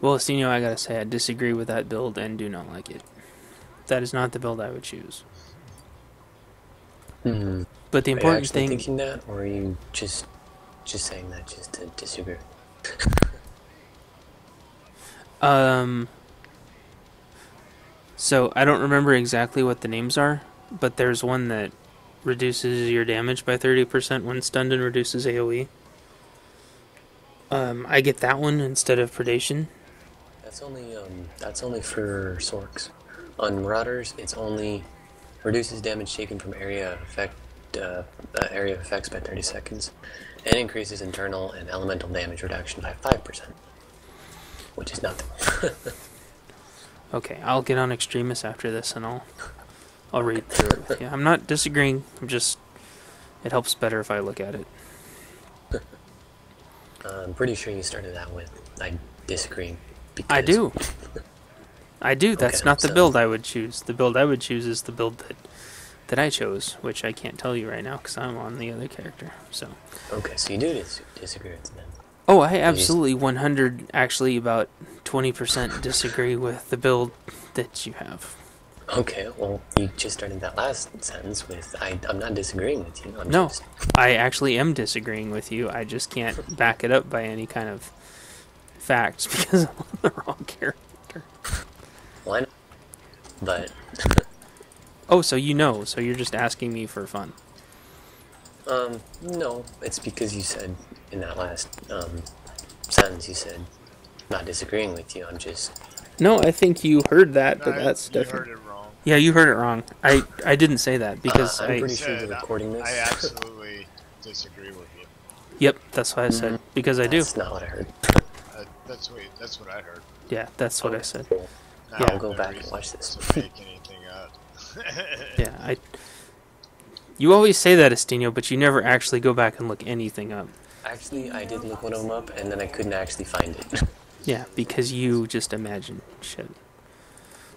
Well, Stino, I gotta say, I disagree with that build and do not like it. That is not the build I would choose. Hmm. But the Are you important actually thing... thinking that, or are you just saying that just to disagree? So, I don't remember exactly what the names are, but there's one that reduces your damage by 30% when stunned and reduces AoE. I get that one instead of Predation. That's only for Sorks. On Marauders, it's only reduces damage taken from area of effects by 30 seconds, and increases internal and elemental damage reduction by 5%, which is nothing. Okay, I'll get on Extremis after this and I'll read through it with you. I'm not disagreeing, I'm just... It helps better if I look at it. I'm pretty sure you started out with I disagree. Because... I do. I do. That's Okay, not the build I would choose. The build I would choose is the build that I chose, which I can't tell you right now because I'm on the other character. So. Okay, so you do disagree with them. Oh, I absolutely 100, actually about 20% disagree with the build that you have. Okay, well, you just started that last sentence with, I'm not disagreeing with you. I actually am disagreeing with you. I just can't back it up by any kind of facts because I'm on the wrong character. Well, I know, but... Oh, so you know, so you're just asking me for fun. No, it's because you said in that last, sentence, you said, not disagreeing with you, I'm just... No, I think you heard that, but that's you different. heard it wrong. Yeah, you heard it wrong. I didn't say that because I'm pretty sure the recording this. I absolutely disagree with you. Yep, that's what I said. Because I do. That's not what I heard. That's what I heard. Yeah, that's what I said. Cool. Now, Yeah, I'll go no back and reason watch this. To make anything up. Yeah, You always say that, Estino, but you never actually go back and look anything up. Actually, I did look one of them up, and then I couldn't actually find it. Yeah, because you just imagine shit.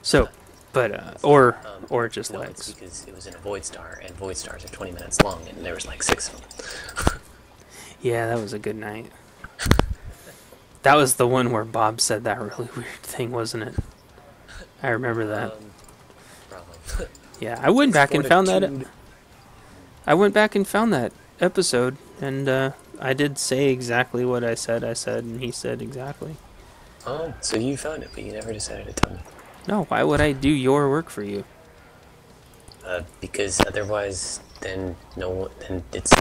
So, but, or just No, legs. it's because it was in a Void Star, and Void Stars are 20 minutes long, and there was like 6 of them. Yeah, that was a good night. That was the one where Bob said that really weird thing, wasn't it? I remember that. Probably. Yeah, I went back and found that. I went back and found that episode, and I did say exactly what I said, and he said exactly. Oh, so you found it, but you never decided to tell me. No, why would I do your work for you? Because otherwise, then it's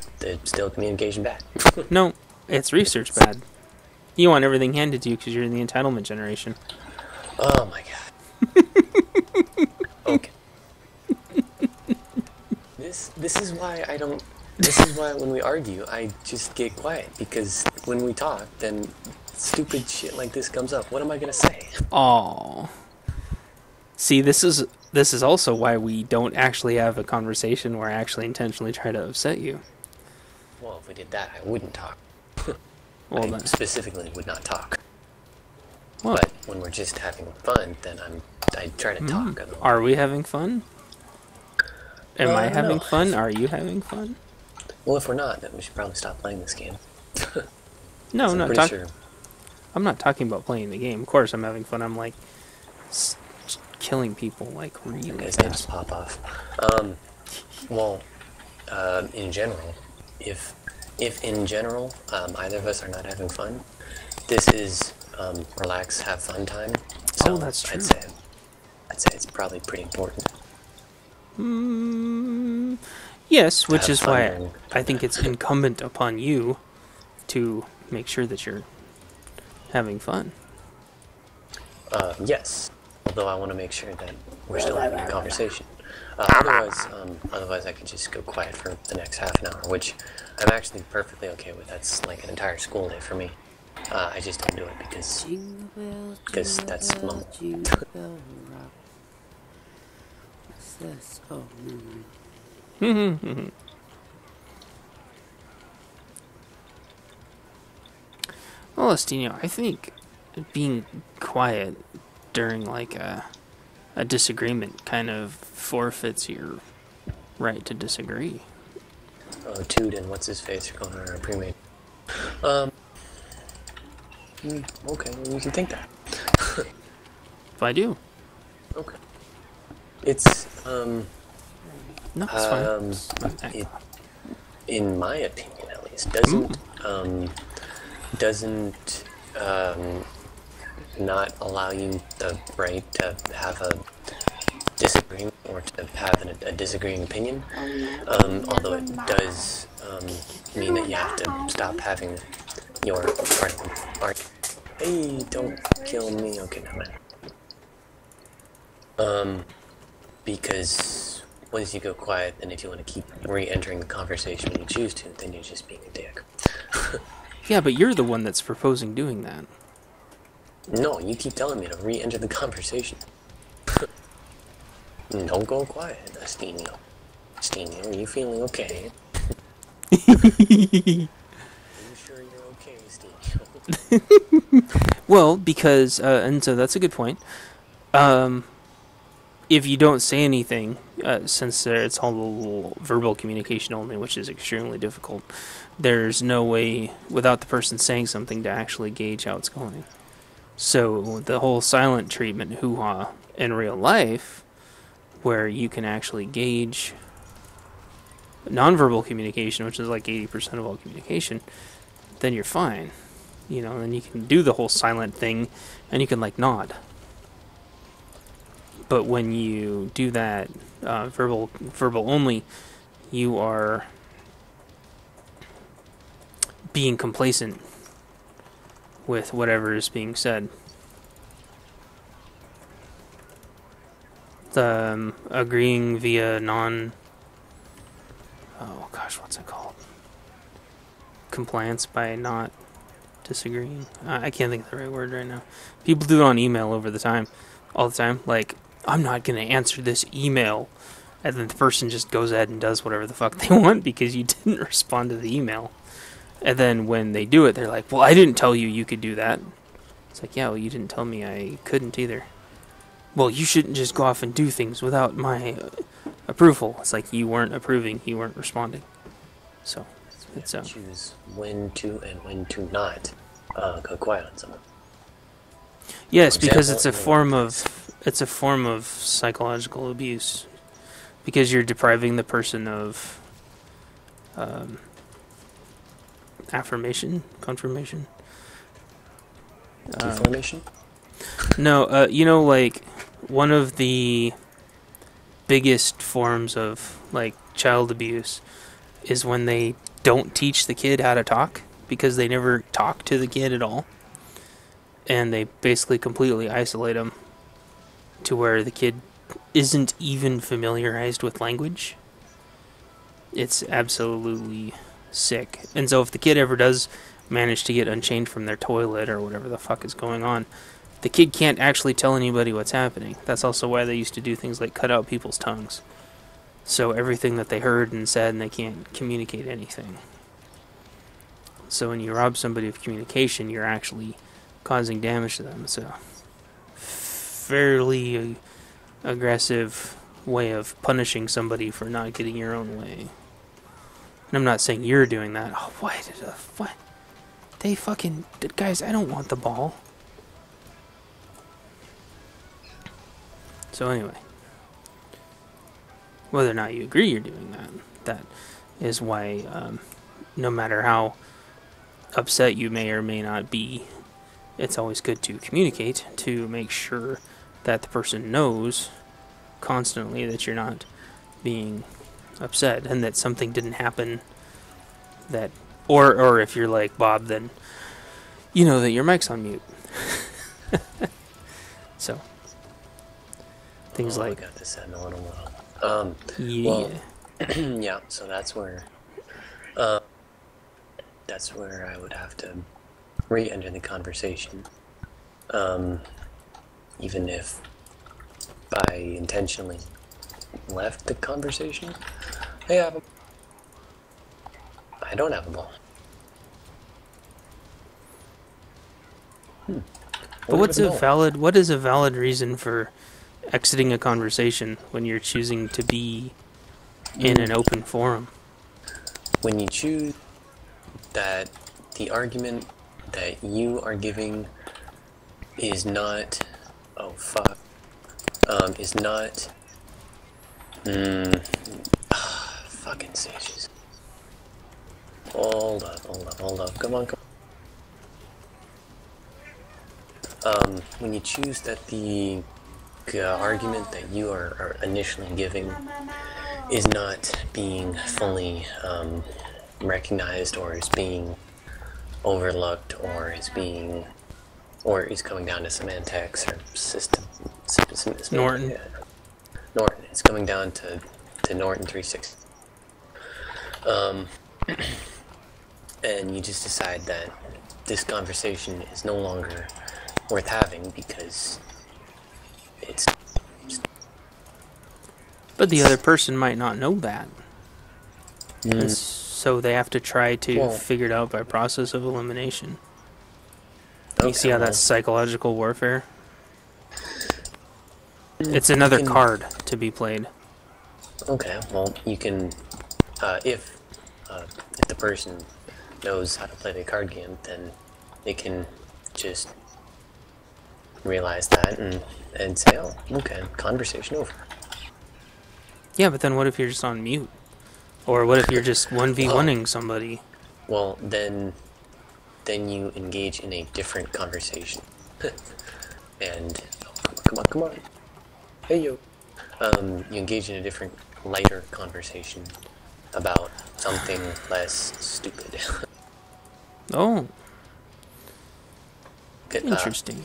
still communication bad. No, it's research bad. You want everything handed to you because you're in the entitlement generation. Oh my god. Okay. This is why I don't. This is why when we argue, I just get quiet, because when we talk, then stupid shit like this comes up. What am I gonna say? Oh. See, this is also why we don't actually have a conversation where I actually intentionally try to upset you. Well, if we did that, I wouldn't talk. Well, I then. specifically would not talk. What? But when we're just having fun, then I try to talk. Otherwise. Are we having fun? Am I having no. fun? Are you having fun? Well, if we're not, then we should probably stop playing this game. No, I'm I'm not pretty talking. sure. I'm not talking about playing the game. Of course, I'm having fun. I'm like killing people like really His names fast. pop off. Well, in general, if in general either of us are not having fun, this is relax, have fun time. So Oh, that's true. I'd say it's probably pretty important. Yes, which have is fun why and- I think it's incumbent upon you to make sure that you're having fun. Yes. Although I want to make sure that we're still having a conversation. Otherwise I could just go quiet for the next half an hour, which I'm actually perfectly okay with. That's like an entire school day for me. I just don't do it because that's normal. Well, Estino, I think being quiet during like a disagreement kind of forfeits your right to disagree. Oh, Toot and what's his face are going on our pre-made. Okay, well, you can think that. if I do. Okay. It's No, it's fine. it, in my opinion, at least, doesn't not allow you the right to have a disagreement or to have a disagreeing opinion. Although it does mean that you have to stop having your art. Hey, don't kill me. Okay, never mind. Because once you go quiet, and if you want to keep re-entering the conversation when you choose to, then you're just being a dick. Yeah, but you're the one that's proposing doing that. No, you keep telling me to re-enter the conversation. Don't go quiet, Astinio. Astinio, are you feeling okay? Are you sure you're okay, Astinio? Well, because, and so that's a good point. If you don't say anything, since it's all verbal communication only, which is extremely difficult, there's no way, without the person saying something, to actually gauge how it's going. So the whole silent treatment hoo-ha in real life, where you can actually gauge nonverbal communication, which is like 80% of all communication, then you're fine. You know, then you can do the whole silent thing, and you can, like, nod. But when you do that verbal only, you are being complacent with whatever is being said. The agreeing via what's it called? Compliance by not disagreeing. I can't think of the right word right now. People do it on email all the time. Like, I'm not going to answer this email. And then the person just goes ahead and does whatever the fuck they want because you didn't respond to the email. And then when they do it, they're like, well, I didn't tell you you could do that. It's like, yeah, well, you didn't tell me I couldn't either. Well, you shouldn't just go off and do things without my approval. It's like you weren't approving, you weren't responding. So, it's choose when to and when to not go quiet on someone. Yes, because it's a form of psychological abuse. Because you're depriving the person of confirmation. Deformation? No, like, one of the biggest forms of, like, child abuse is when they don't teach the kid how to talk, because they never talk to the kid at all. And they basically completely isolate them to where the kid isn't even familiarized with language. It's absolutely sick. And so if the kid ever does manage to get unchained from their toilet or whatever the fuck is going on, the kid can't actually tell anybody what's happening. That's also why they used to do things like cut out people's tongues. So everything that they heard and said, and they can't communicate anything. So when you rob somebody of communication, you're actually causing damage to them. It's a fairly aggressive way of punishing somebody for not getting your own way. And I'm not saying you're doing that. Oh, what? They fucking... Guys, I don't want the ball. So anyway. Whether or not you agree you're doing that, that is why no matter how upset you may or may not be, it's always good to communicate to make sure that the person knows constantly that you're not being upset and that something didn't happen that, or if you're like Bob, then you know that your mic's on mute. So things like I got this in a little while. yeah. Well, yeah, so that's where I would have to re-enter the conversation, even if I intentionally left the conversation. I don't have a ball. But what is a valid reason for exiting a conversation when you're choosing to be in an open forum? When you choose that the argument that you are giving is not oh fuck, is not, fucking sages. Hold up, come on. When you choose that the argument that you are initially giving is not being fully recognized, or is being overlooked, or is coming down to semantics or system. Norton. Yeah. Norton. It's coming down to Norton 360. And you just decide that this conversation is no longer worth having because it's. But the other person might not know that. And so they have to try to figure it out by process of elimination. You see how that's psychological warfare? It's another card to be played. Okay, well, you can, if the person knows how to play the card game, then they can just realize that and say, oh, okay, conversation over. Yeah, but then what if you're just on mute? Or what if you're just 1v1ing somebody? Well, then you engage in a different conversation. And, come on. Hey, yo. You engage in a different, lighter conversation about something less stupid. Oh. Interesting.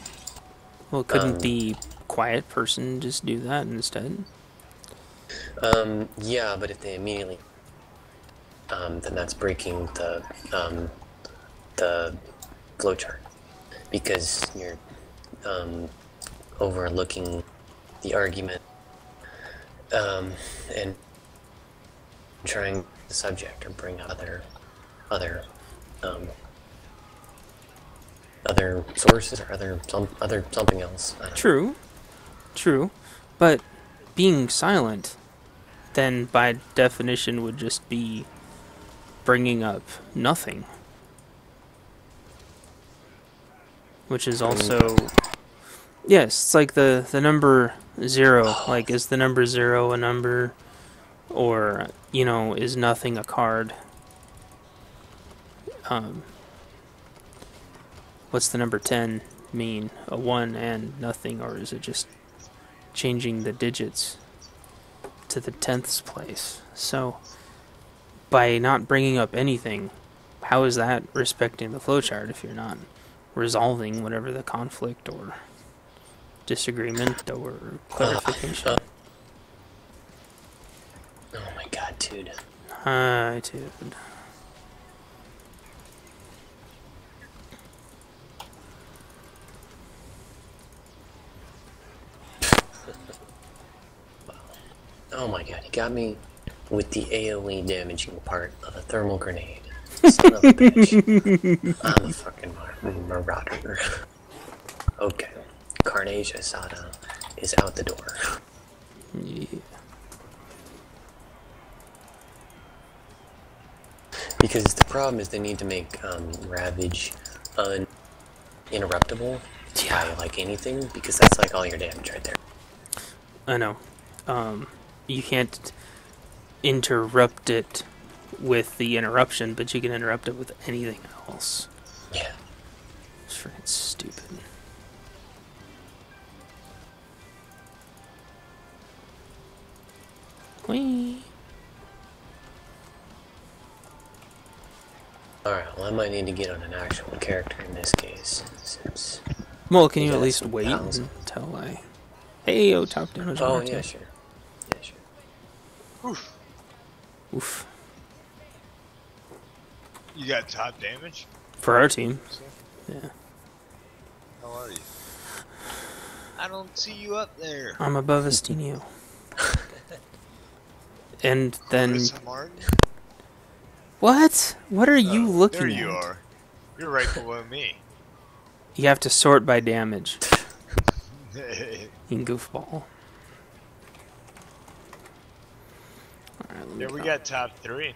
Well, couldn't the quiet person just do that instead? Yeah, but if they immediately, then that's breaking the flowchart, because you're, overlooking the argument, and trying the subject or bring other sources or something else. True, but being silent then by definition would just be bringing up nothing, which is also yes, it's like the number 0. Like, is the number 0 a number, or is nothing a card? What's the number 10 mean? A 1 and nothing, or is it just changing the digits to the 10th place? So by not bringing up anything, how is that respecting the flowchart if you're not resolving whatever the conflict or disagreement or clarification? Oh my god, dude. Hi, dude. Oh my god, he got me with the AoE damaging part of a thermal grenade. Son of a bitch. I'm a fucking marauder. Okay. Carnage Asada is out the door. Yeah. Because the problem is they need to make Ravage uninterruptible by like anything, because that's like all your damage right there. I know. You can't interrupt it with the interruption, but you can interrupt it with anything else. Yeah. It's freaking stupid. Whee! Alright, well I might need to get on an actual character in this case, since... Well, can you at least wait until I... Hey, yo, top damage. Oh, yeah, sure. Yeah, sure. Oof. Oof. You got top damage? For our team. Yeah. How are you? I don't see you up there. I'm above Estinio. And then... What? What are you looking at? There you are. You're right below me. You have to sort by damage. You goofball. Yeah, we got top 3.